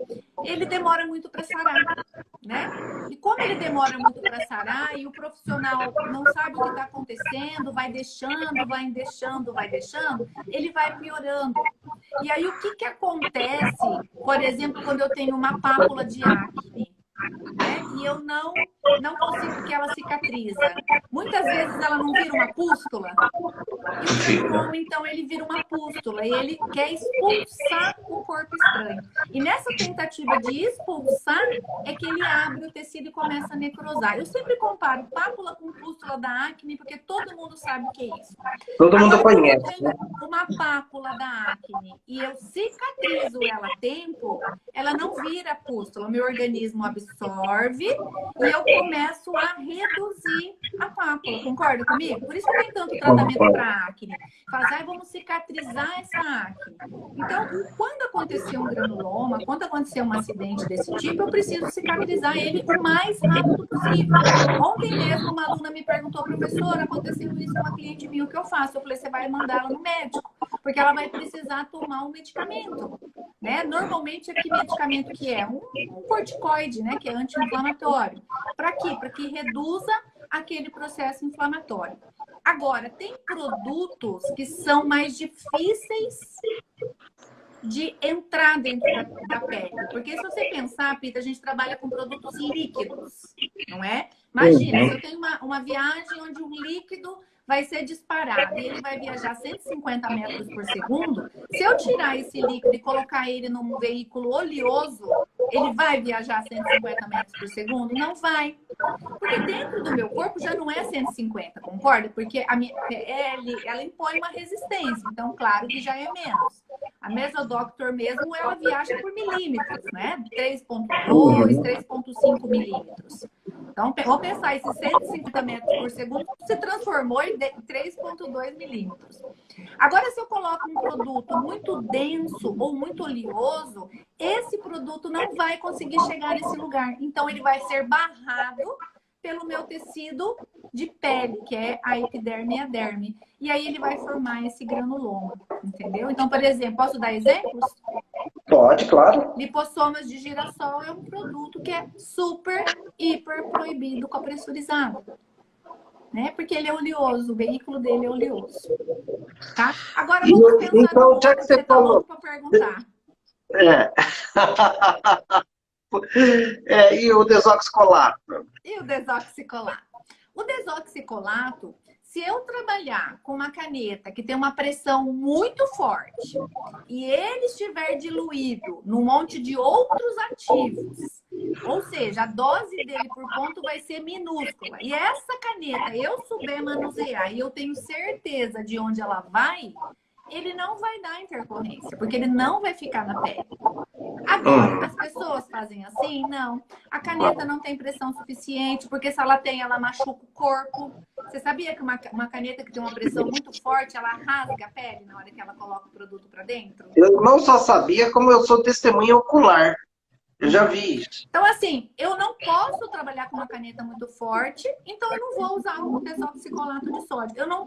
Ele demora muito para sarar, né? E como ele demora muito para sarar e o profissional não sabe o que está acontecendo, vai deixando, vai deixando, vai deixando, ele vai piorando. E aí, o que acontece, por exemplo, quando eu tenho uma pápula de acne? Né? E eu não consigo que ela cicatriza. Muitas vezes ela não vira uma pústula. E o granuloma, então, ele vira uma pústula e ele quer expulsar o corpo estranho. E nessa tentativa de expulsar é que ele abre o tecido e começa a necrosar. Eu sempre comparo pápula com pústula da acne, porque todo mundo sabe o que é isso. Todo mundo Agora, quando eu conhece, né? tenho uma pápula da acne e eu cicatrizo ela a tempo, ela não vira pústula. O meu organismo absorve e eu começo a reduzir a pápula. Concorda comigo? Por isso que tem tanto tratamento para acne. Faz, vamos cicatrizar essa acne. Então, quando acontecer um granuloma, quando acontecer um acidente desse tipo, eu preciso cicatrizar ele o mais rápido possível. Ontem mesmo, uma aluna me perguntou, professora, aconteceu isso com uma cliente minha, o que eu faço? Eu falei, você vai mandar ela no médico, porque ela vai precisar tomar um medicamento. Né? Normalmente, que medicamento que é? Um corticoide, né? Que é anti-inflamatório. Para quê? Para que reduza aquele processo inflamatório. Agora, tem produtos que são mais difíceis de entrar dentro da pele. Porque se você pensar, Pita, a gente trabalha com produtos líquidos, não é? Imagina, se eu tenho uma viagem onde um líquido vai ser disparado e ele vai viajar 150 metros por segundo, se eu tirar esse líquido e colocar ele num veículo oleoso, ele vai viajar 150 metros por segundo? Não vai. Porque dentro do meu corpo já não é 150, concorda? Porque a minha pele, ela impõe uma resistência, então claro que já é menos. A Mesodoctor mesmo, ela viaja por milímetros, né? 3,2, 3,5 milímetros. Então, vou pensar, esses 150 metros por segundo se transformou em 3,2 milímetros. Agora, se eu coloco um produto muito denso ou muito oleoso, esse produto não vai conseguir chegar nesse lugar. Então, ele vai ser barrado pelo meu tecido de pele, que é a epiderme e a derme. E aí ele vai formar esse granuloma, entendeu? Então, por exemplo, posso dar exemplos? Pode, claro. Lipossomas de girassol é um produto que é super, hiper proibido copressurizado. Né? Porque ele é oleoso, o veículo dele é oleoso. Tá? Agora vamos pensar então, no outro já que que você você tá falou. louco para perguntar. E o desoxicolato? E o desoxicolato? O desoxicolato, se eu trabalhar com uma caneta que tem uma pressão muito forte e ele estiver diluído num monte de outros ativos, ou seja, a dose dele por ponto vai ser minúscula, e essa caneta eu souber manusear e eu tenho certeza de onde ela vai, ele não vai dar intercorrência, porque ele não vai ficar na pele. Agora, as pessoas fazem assim? Não. A caneta não tem pressão suficiente, porque se ela tem, ela machuca o corpo. Você sabia que uma caneta que tem uma pressão muito forte, ela rasga a pele na hora que ela coloca o produto para dentro? Eu não só sabia, como eu sou testemunha ocular. Eu já vi isso. Então, assim, eu não posso trabalhar com uma caneta muito forte, então eu não vou usar o desoxicolato de sódio. Eu não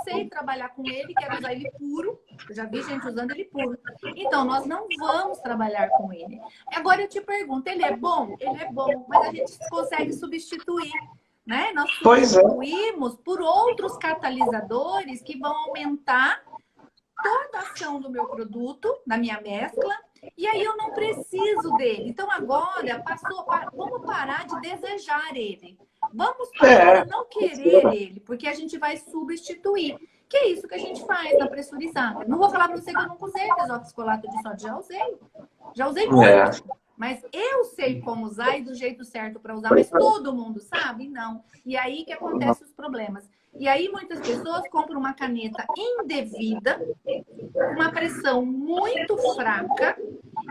sei trabalhar com ele, quero usar ele puro. Eu já vi gente usando ele puro. Então, nós não vamos trabalhar com ele. Agora eu te pergunto, ele é bom? Ele é bom, mas a gente consegue substituir, né? Nós substituímos por outros catalisadores que vão aumentar toda a ação do meu produto, da minha mescla, e aí eu não preciso dele. Então agora vamos parar de desejar ele. Vamos parar de não querer ele, porque a gente vai substituir. Que é isso que a gente faz na pressurizada. Não vou falar para você que eu não usei desoxicolato de sódio, já usei. Já usei muito. Mas eu sei como usar e do jeito certo para usar, mas todo mundo sabe? Não. E aí que acontecem os problemas. E aí muitas pessoas compram uma caneta indevida, uma pressão muito fraca,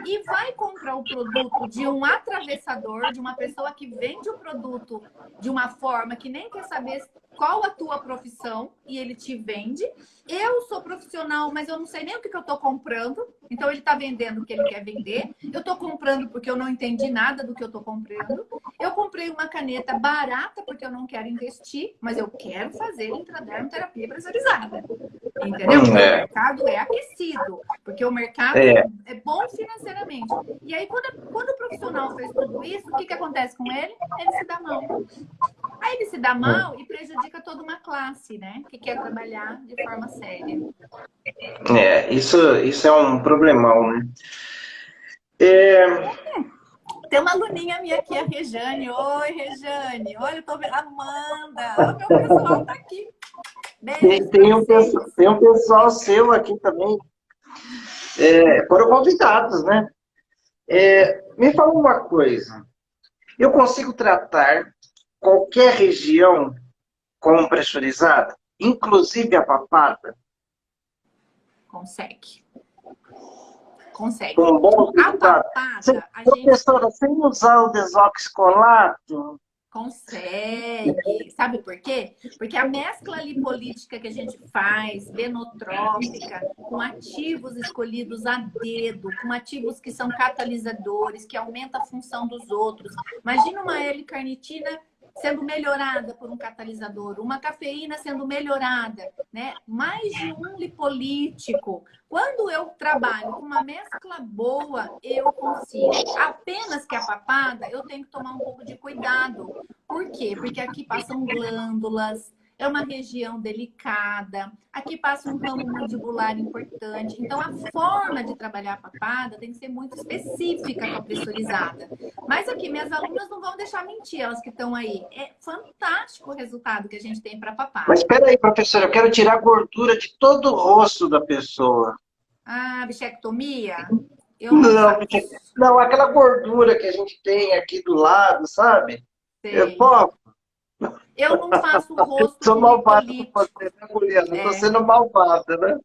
e vai comprar o produto de um atravessador, de uma pessoa que vende o produto de uma forma que nem quer saber qual a tua profissão, e ele te vende. Eu sou profissional, mas eu não sei nem o que eu estou comprando. Então ele está vendendo o que ele quer vender. Eu estou comprando porque eu não entendi nada do que eu estou comprando. Eu comprei uma caneta barata porque eu não quero investir, mas eu quero fazer intradermoterapia pressurizada. Entendeu? Porque o mercado é aquecido, porque o mercado é bom financeiramente. E aí, quando o profissional fez tudo isso, o que acontece com ele? Ele se dá mal. Aí ele se dá mal e prejudica toda uma classe, né? Que quer trabalhar de forma séria. Isso é um problemão, né? Tem uma aluninha minha aqui, a Rejane. Oi, Rejane. Olha, eu tô vendo. Amanda. Olha, meu pessoal tá aqui. Beijo. Tem um pessoal seu aqui também. Foram convidados, né? Me fala uma coisa. Eu consigo tratar qualquer região com pressurizada, inclusive a papada? Consegue. Consegue. Com bom resultado. Professora, sem usar o desoxicolato? Consegue. Sabe por quê? Porque a mescla lipolítica que a gente faz, venotrópica, com ativos escolhidos a dedo, com ativos que são catalisadores, que aumentam a função dos outros. Imagina uma L-carnitina sendo melhorada por um catalisador, uma cafeína sendo melhorada, né? Mais de um lipolítico. Quando eu trabalho com uma mescla boa, eu consigo. Apenas que a papada, eu tenho que tomar um pouco de cuidado. Por quê? Porque aqui passam glândulas, é uma região delicada, aqui passa um ramo mandibular importante. Então, a forma de trabalhar a papada tem que ser muito específica com a pressurizada. Mas aqui, minhas alunas não vão deixar mentir, elas que estão aí. É fantástico o resultado que a gente tem para a papada. Mas espera aí, professora, eu quero tirar a gordura de todo o rosto da pessoa. Ah, bichectomia? Não, aquela gordura que a gente tem aqui do lado, sabe? Eu não faço o rosto sou malvada com lipolítico. você, né, Juliana? Estou sendo malvada, né?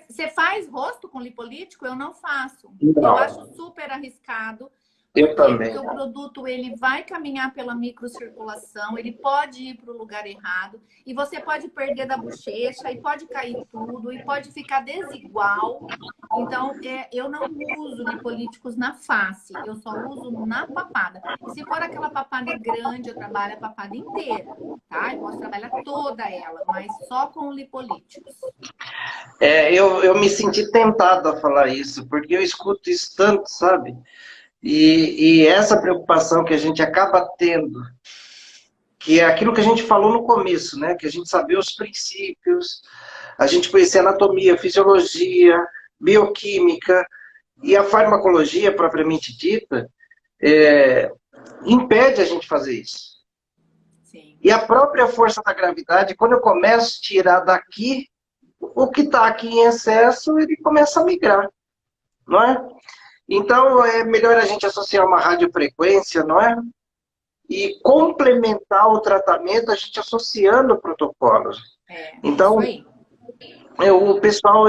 Você faz rosto com lipolítico? Eu não faço. Não. Eu acho super arriscado. Eu também. Porque o produto ele vai caminhar pela microcirculação, ele pode ir para o lugar errado, e você pode perder da bochecha, e pode cair tudo, e pode ficar desigual. Então, eu não uso lipolíticos na face, eu só uso na papada. E se for aquela papada grande, eu trabalho a papada inteira, tá? Eu posso trabalhar toda ela, mas só com lipolíticos. Eu me senti tentado a falar isso, porque eu escuto isso tanto, sabe? E essa preocupação que a gente acaba tendo, que é aquilo que a gente falou no começo, né? Que a gente saber os princípios, a gente conhecer anatomia, fisiologia, bioquímica e a farmacologia propriamente dita, impede a gente fazer isso. Sim. E a própria força da gravidade, quando eu começo a tirar daqui, o que está aqui em excesso, ele começa a migrar, não é? Então, é melhor a gente associar uma radiofrequência, não é? E complementar o tratamento, a gente associando protocolos. Então, o pessoal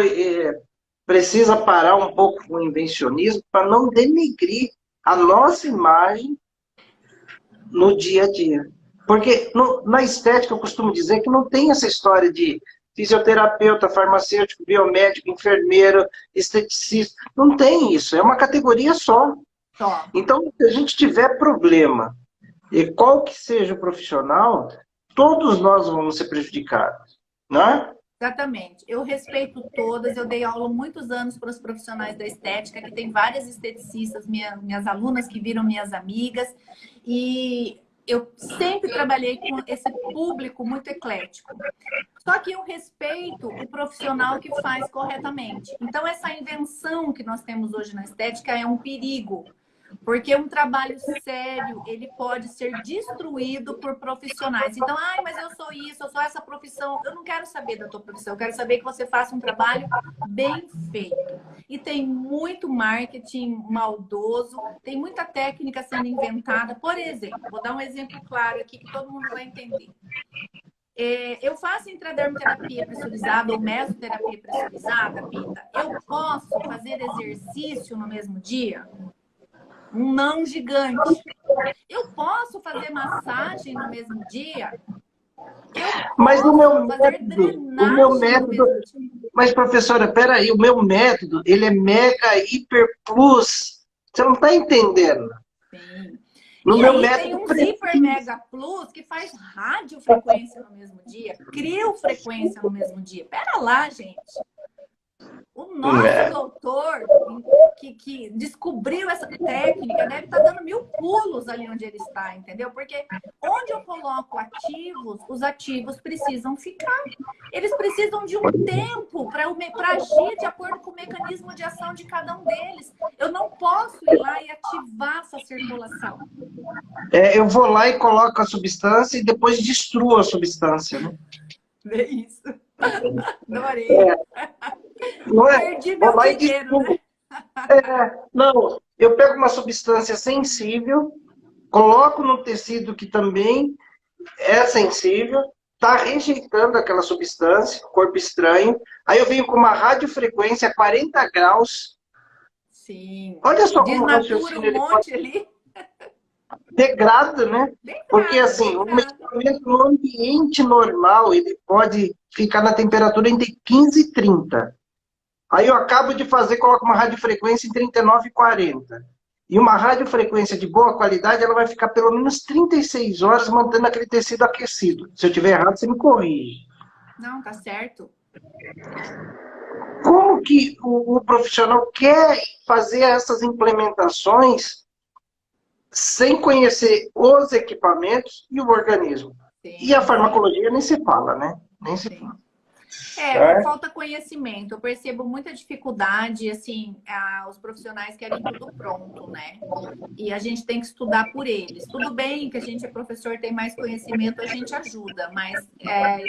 precisa parar um pouco com o invencionismo para não denegrir a nossa imagem no dia a dia. Porque na estética eu costumo dizer que não tem essa história de fisioterapeuta, farmacêutico, biomédico, enfermeiro, esteticista. Não tem isso, é uma categoria só. Só. Então, se a gente tiver problema, e qual que seja o profissional, todos nós vamos ser prejudicados, né? Exatamente. Eu respeito todas. Eu dei aula muitos anos para os profissionais da estética, que tem várias esteticistas, minhas alunas que viram minhas amigas. E eu sempre trabalhei com esse público muito eclético. Só que eu respeito o profissional que faz corretamente. Então, essa invenção que nós temos hoje na estética é um perigo. Porque um trabalho sério, ele pode ser destruído por profissionais. Então, ai, mas eu sou isso, eu sou essa profissão. Eu não quero saber da tua profissão, eu quero saber que você faça um trabalho bem feito. E tem muito marketing maldoso, tem muita técnica sendo inventada. Por exemplo, vou dar um exemplo claro aqui que todo mundo vai entender. Eu faço intradermoterapia pressurizada ou mesoterapia pressurizada, Pita. Eu posso fazer exercício no mesmo dia? Um não gigante. Eu posso fazer massagem no mesmo dia? Eu Mas posso o meu fazer método, drenagem no mesmo dia? mas professora, peraí, o meu método, ele é mega, hiper plus. Você não está entendendo. Sim. No E meu aí tem método, um Zipper Mega Plus que faz radiofrequência no mesmo dia, criofrequência no mesmo dia. Pera lá, gente. O nosso doutor que descobriu essa técnica deve estar dando 1000 pulos ali onde ele está, entendeu? Porque onde eu coloco ativos, os ativos precisam ficar. Eles precisam de um tempo para agir de acordo com o mecanismo de ação de cada um deles. Eu não posso ir lá e ativar essa circulação. eu vou lá e coloco a substância e depois destruo a substância, né? Vê isso. Adorei. Não é? Perdi Vou meu lá e dinheiro, destruo. né? Não, eu pego uma substância sensível, coloco no tecido que também é sensível, está rejeitando aquela substância, corpo estranho, aí eu venho com uma radiofrequência a 40 graus. Sim. Olha só como o Desnatura raciocínio um ele pode monte ali. degrada, né? Porque Degrada, assim, o degrada. medicamento no ambiente normal, ele pode ficar na temperatura entre 15 e 30. Aí eu acabo de fazer, coloco uma radiofrequência em 39 e 40. E uma radiofrequência de boa qualidade, ela vai ficar pelo menos 36 horas mantendo aquele tecido aquecido. Se eu tiver errado, você me corrige. Não, tá certo. Como que o profissional quer fazer essas implementações sem conhecer os equipamentos e o organismo? Sim, E a farmacologia nem se fala, né? Nem se sim. fala. Falta conhecimento. Eu percebo muita dificuldade, assim, os profissionais querem tudo pronto, né? E a gente tem que estudar por eles. Tudo bem que a gente é professor, tem mais conhecimento, a gente ajuda, mas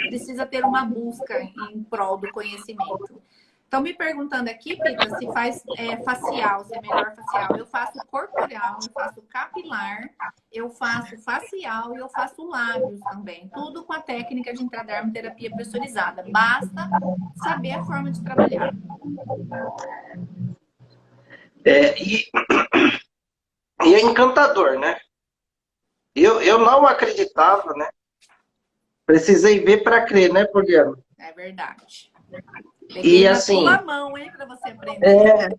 precisa ter uma busca em prol do conhecimento. Estão me perguntando aqui, Pita, se faz facial, se é melhor facial. Eu faço corporal, eu faço capilar, eu faço facial e eu faço lábios também. Tudo com a técnica de intradermoterapia pressurizada. Basta saber a forma de trabalhar. E é encantador, né? Eu não acreditava, né? Precisei ver para crer, né, Poliana? É verdade. Peguei na sua mão, hein, para você aprender.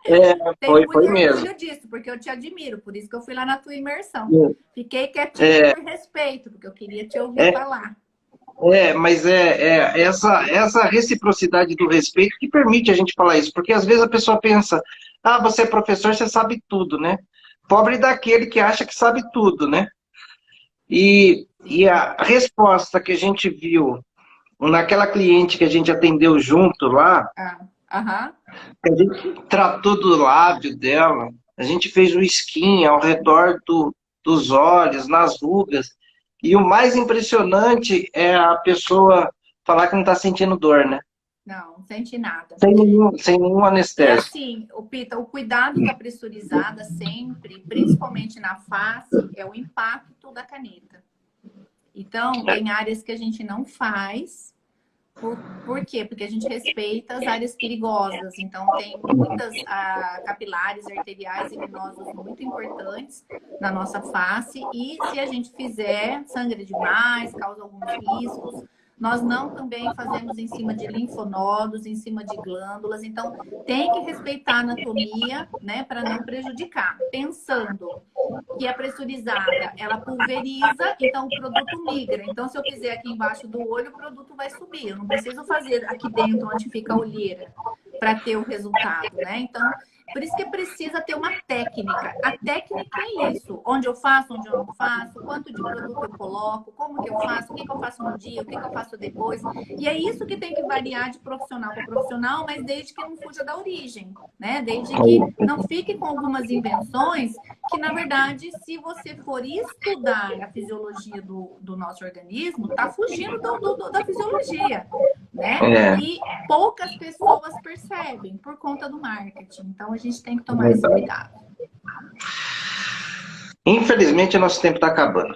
Tenho muito foi orgulho mesmo. disso, porque eu te admiro. Por isso que eu fui lá na tua imersão. Fiquei quietinha por respeito, porque eu queria te ouvir falar. Mas essa reciprocidade do respeito que permite a gente falar isso. Porque às vezes a pessoa pensa, você é professor, você sabe tudo, né? Pobre daquele que acha que sabe tudo, né? E a resposta que a gente viu naquela cliente que a gente atendeu junto lá, a gente tratou do lábio dela, a gente fez o skin ao redor dos olhos, nas rugas, e o mais impressionante é a pessoa falar que não está sentindo dor, né? Não sente nada. Sem nenhum anestésico. E assim, Pita, o cuidado da pressurizada sempre, principalmente na face, é o impacto da caneta. Então, tem áreas que a gente não faz. Por quê? Porque a gente respeita as áreas perigosas. Então, tem muitas capilares arteriais e venosos muito importantes na nossa face. E se a gente fizer, sangra demais, causa alguns riscos. Nós não também fazemos em cima de linfonodos, em cima de glândulas. Então, tem que respeitar a anatomia, né, para não prejudicar. Pensando que a pressurizada, ela pulveriza, então o produto migra. Então, se eu fizer aqui embaixo do olho, o produto vai subir. Eu não preciso fazer aqui dentro, onde fica a olheira, para ter o resultado, né? Então, por isso que precisa ter uma técnica. A técnica é isso. Onde eu faço, onde eu não faço, quanto de produto eu coloco, como que eu faço, o que eu faço no dia, o que eu faço depois. E é isso que tem que variar de profissional para profissional, mas desde que não fuja da origem, né? Desde que não fique com algumas invenções que, na verdade, se você for estudar a fisiologia do nosso organismo, está fugindo da fisiologia, né? É, E poucas pessoas percebem por conta do marketing. Então, a gente tem que tomar esse verdade. cuidado. Infelizmente, nosso tempo está acabando.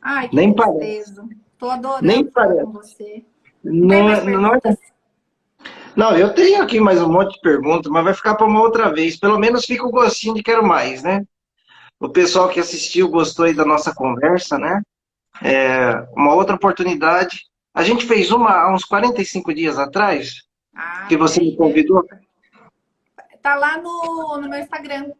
Ai, que Nem parece. tristeza. Estou Nem adorando falar com parece. você. Não tem mais Não, não, perguntas? não, eu tenho aqui mais um monte de perguntas, mas vai ficar para uma outra vez. Pelo menos fica o gostinho de quero mais, né? O pessoal que assistiu gostou aí da nossa conversa, né? Uma outra oportunidade. A gente fez uma há uns 45 dias atrás, Ah, que você me tem, né? convidou. Tá lá no meu Instagram,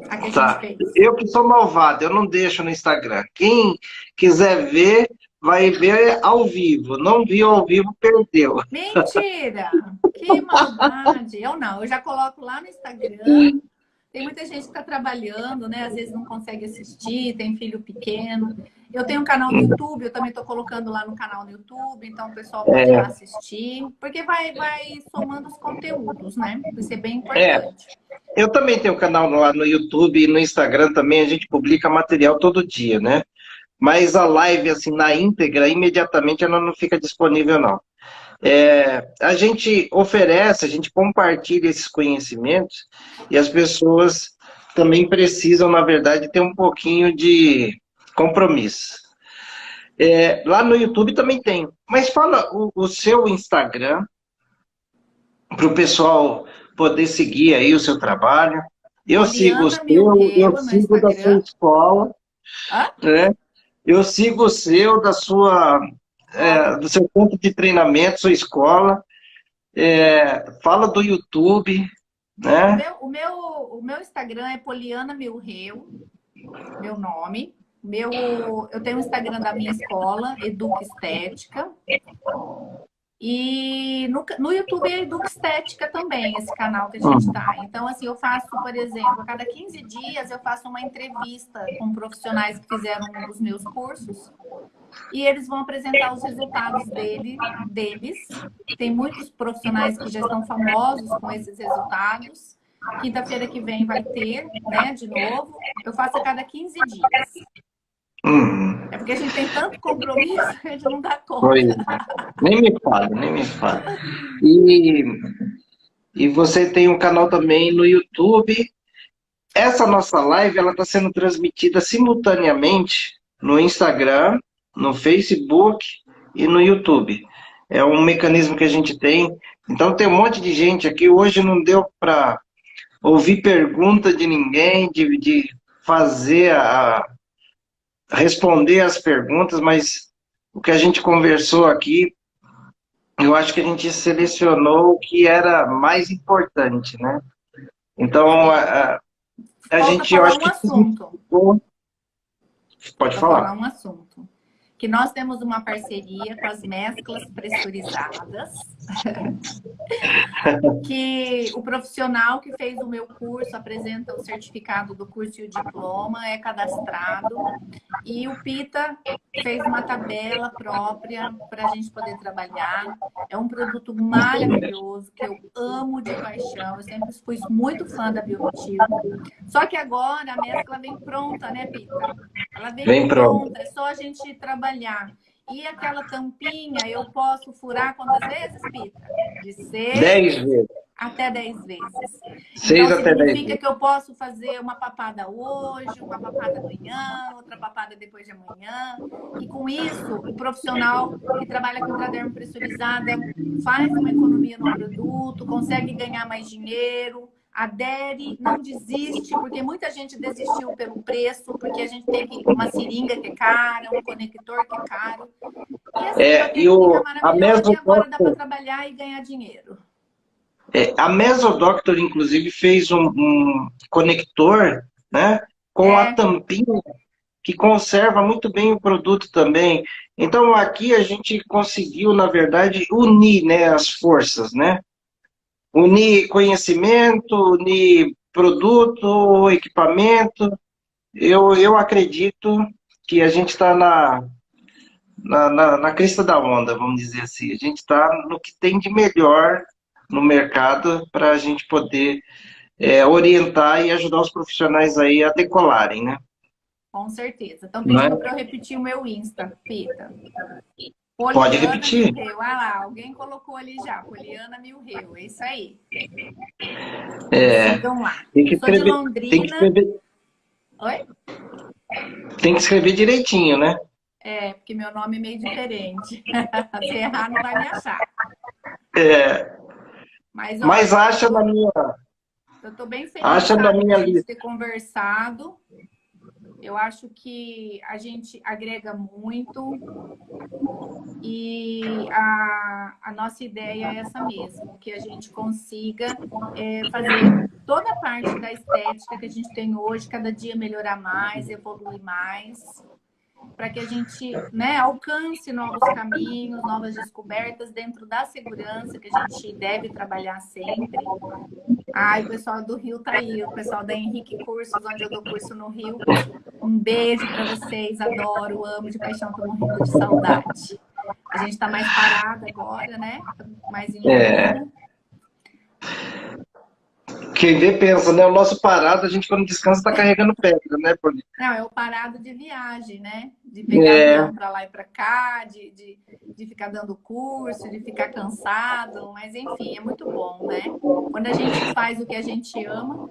a que a gente Tá. fez. Eu que sou malvado, eu não deixo no Instagram. Quem quiser ver, vai ver ao vivo. Não viu ao vivo, perdeu. Mentira! Que maldade! Eu não, eu já coloco lá no Instagram. Tem muita gente que está trabalhando, né? Às vezes não consegue assistir, tem filho pequeno. Eu tenho um canal no YouTube, eu também estou colocando lá no canal no YouTube, então o pessoal pode ir lá É, assistir, porque vai somando os conteúdos, né? Isso é bem é, importante. eu também tenho um canal lá no YouTube e no Instagram também, a gente publica material todo dia, né? Mas a live, assim, na íntegra, imediatamente ela não fica disponível, não. A gente oferece, a gente compartilha esses conhecimentos e as pessoas também precisam, na verdade, ter um pouquinho de compromisso. Lá no YouTube também tem. Mas fala o seu Instagram para o pessoal poder seguir aí o seu trabalho. Eu sigo o Poliana seu, eu Milreu no sigo da sua Instagram. escola, Hã? né? Eu sigo o seu, Ó, do seu ponto de treinamento, sua escola. Fala do YouTube, o né? meu, o meu, o meu Instagram é Poliana Milreu, meu nome. Eu tenho o Instagram da minha escola, Educa Estética. E no YouTube é Educa Estética também, esse canal que a gente Hum. tá. Então, assim, eu faço, por exemplo, a cada 15 dias eu faço uma entrevista com profissionais que fizeram um dos meus cursos e eles vão apresentar os resultados deles. Tem muitos profissionais que já estão famosos com esses resultados. Quinta-feira que vem vai ter, né, de novo. Eu faço a cada 15 dias. Hum. É porque a gente tem tanto compromisso que a gente não dá Pois conta. é. Nem me fala, nem me fala. E, e você tem um canal também no YouTube. Essa nossa live ela está sendo transmitida simultaneamente no Instagram, no Facebook e no YouTube. É um mecanismo que a gente tem. Então tem um monte de gente aqui. Hoje não deu para ouvir pergunta de ninguém, de fazer responder as perguntas, mas o que a gente conversou aqui, eu acho que a gente selecionou o que era mais importante, né? Então, a Falta gente, eu falar acho um que assunto. pode Falta falar falar. um assunto. Que nós temos uma parceria com as mesclas pressurizadas, que o profissional que fez o meu curso apresenta o certificado do curso e o diploma, é cadastrado, e o Pita fez uma tabela própria para a gente poder trabalhar. É um produto maravilhoso, que eu amo de paixão, eu sempre fui muito fã da Biomotivo. Só que agora a mescla vem pronta, né, Pita? Ela vem Vem pronto. pronta, é só a gente trabalhar. E aquela tampinha, eu posso furar quantas vezes, Pita? De 10 6 vezes. até 10 vezes. 6 Então, até 10 significa vezes. que eu posso fazer uma papada hoje, uma papada amanhã, outra papada depois de amanhã. E com isso, o profissional que trabalha com intradermo pressurizada faz uma economia no produto, consegue ganhar mais dinheiro, adere, não desiste, porque muita gente desistiu pelo preço, porque a gente tem uma seringa que é cara, um conector que é caro. E assim, uma E técnica a maravilhosa e agora dá para Mesodoctor, trabalhar e ganhar dinheiro. a Mesodoctor, inclusive, fez um conector, né, com a É, tampinha que conserva muito bem o produto também. Então, aqui a gente conseguiu, na verdade, unir, né, as forças, né? Unir conhecimento, unir produto, equipamento. Eu acredito que a gente está na crista da onda, vamos dizer assim. A gente está no que tem de melhor no mercado para a gente poder orientar e ajudar os profissionais aí a decolarem, né? com certeza. Estão Não pedindo é? para eu repetir o meu Insta, Pita. Pode Poliana repetir. Milreu. Ah lá, alguém colocou ali já. Poliana Milreu. É isso aí. Me É, sigam lá. tem Eu que sou de escrever, tem que Londrina. escrever, Oi? tem que escrever direitinho, né? É, porque meu nome é meio diferente. Se errar, não vai me achar. É, Mas mas olha, eu tô bem feliz, acha na sabe, da minha gente lista. ter conversado. Eu acho que a gente agrega muito e a nossa ideia é essa mesmo, que a gente consiga fazer toda a parte da estética que a gente tem hoje, cada dia melhorar mais, evoluir mais, para que a gente, né, alcance novos caminhos, novas descobertas dentro da segurança que a gente deve trabalhar sempre. Ai, o pessoal do Rio tá aí, o pessoal da Henrique Cursos, onde eu dou curso no Rio. Um beijo para vocês, adoro, amo de paixão, tô morrendo de saudade. A gente tá mais parada agora, né? Mais em É, Londrina. quem vê pensa, né? O nosso parado, a gente quando descansa está carregando pedra, né, Poli? Não, é o parado de viagem, né? De pegar É, avião para lá e para cá, de ficar dando curso, de ficar cansado, mas enfim, é muito bom, né? Quando a gente faz o que a gente ama,